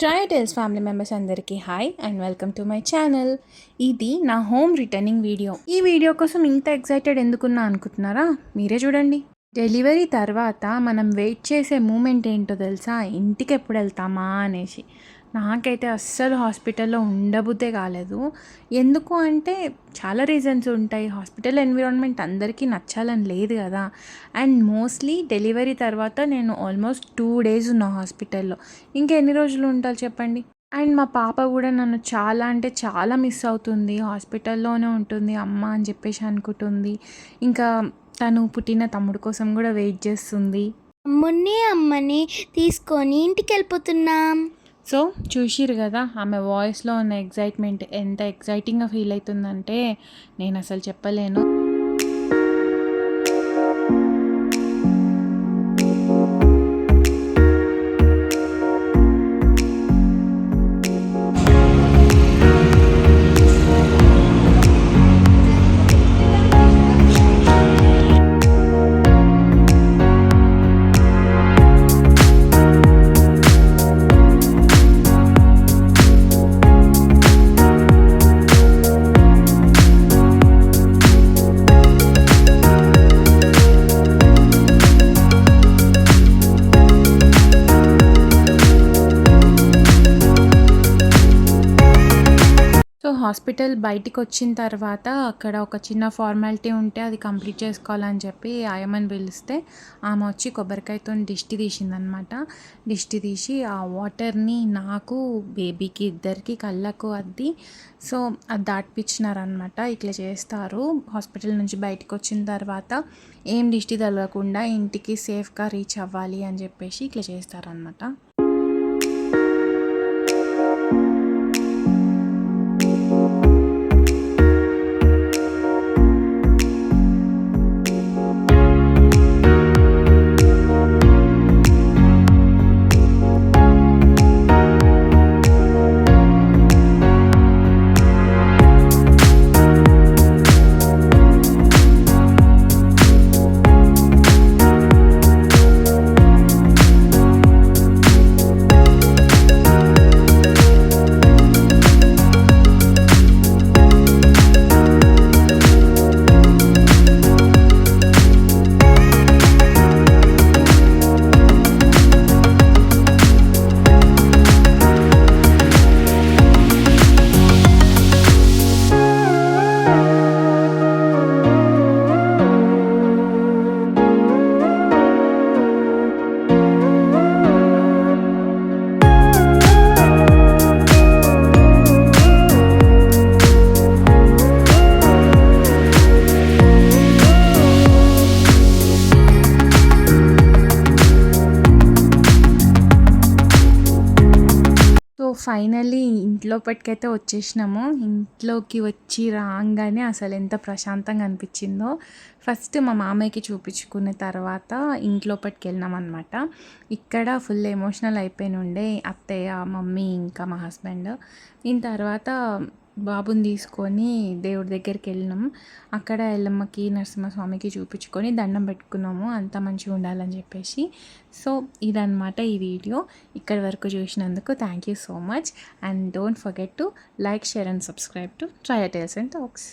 ట్రయోటెల్స్ family members అందరికీ hi and welcome to my channel. ఇది నా హోమ్ రిటర్నింగ్ వీడియో. ఈ వీడియో కోసం ఇంత ఎక్సైటెడ్ ఎందుకున్నా అనుకుంటున్నారా? మీరే చూడండి. డెలివరీ తర్వాత మనం వెయిట్ చేసే మూమెంట్ ఏంటో తెలుసా? ఇంటికి ఎప్పుడు వెళ్తామా అనేసి. నాకైతే అస్సలు హాస్పిటల్లో ఉండబుద్దే కాలేదు. ఎందుకు అంటే చాలా రీజన్స్ ఉంటాయి. హాస్పిటల్ ఎన్విరాన్మెంట్ అందరికీ నచ్చాలని లేదు కదా. అండ్ మోస్ట్లీ డెలివరీ తర్వాత నేను ఆల్మోస్ట్ 2 days ఉన్నా హాస్పిటల్లో. ఇంకెన్ని రోజులు ఉంటారు చెప్పండి. అండ్ మా పాప కూడా నన్ను చాలా అంటే చాలా మిస్ అవుతుంది. హాస్పిటల్లోనే ఉంటుంది అమ్మ అని చెప్పేసి అనుకుంటుంది. ఇంకా తను పుట్టిన తమ్ముడు కోసం కూడా వెయిట్ చేస్తుంది. అమ్మని తీసుకొని ఇంటికి వెళ్ళిపోతున్నాం. సో చూసిరు కదా ఆమె వాయిస్లో ఉన్న ఎగ్జైట్మెంట్ ఎంత ఎగ్జైటింగ్గా ఫీల్ అవుతుందంటే నేను అసలు చెప్పలేను. సో హాస్పిటల్ బయటికి వచ్చిన తర్వాత అక్కడ ఒక చిన్న ఫార్మాలిటీ ఉంటే అది కంప్లీట్ చేసుకోవాలని చెప్పి ఆయమ్మని పిలిస్తే ఆమె వచ్చి కొబ్బరికాయతో దిష్టి తీసిందనమాట. దిష్టి తీసి ఆ వాటర్ని నాకు బేబీకి ఇద్దరికి కళ్ళకు అద్ది సో అది దాటిపించినారనమాట. ఇట్లా చేస్తారు. హాస్పిటల్ నుంచి బయటకు వచ్చిన తర్వాత ఏం దిష్టి తగలకుండా ఇంటికి సేఫ్గా రీచ్ అవ్వాలి అని చెప్పేసి ఇట్లా చేస్తారనమాట. ఫైనల్లీ ఇంట్లోపటికైతే వచ్చేసినాము. ఇంట్లోకి వచ్చి రాగానే అసలు ఎంత ప్రశాంతంగా అనిపించిందో. ఫస్ట్ మా మామయ్యకి చూపించుకున్న తర్వాత ఇంట్లోపటికి వెళ్ళినాం అనమాట. ఇక్కడ ఫుల్ ఎమోషనల్ అయిపోయి ఉండే అత్తయ్య, మమ్మీ ఇంకా మా హస్బెండ్. దీని తర్వాత బాబుని తీసుకొని దేవుడి దగ్గరికి వెళ్ళినాం. అక్కడ ఎల్లమ్మకి, నరసింహస్వామికి చూపించుకొని దండం పెట్టుకున్నాము అంతా మంచిగా ఉండాలని చెప్పేసి. సో ఇదన్నమాట ఈ వీడియో. ఇక్కడి వరకు చూసినందుకు thank you so much. And don't forget to like, share and subscribe to trio tales and talks.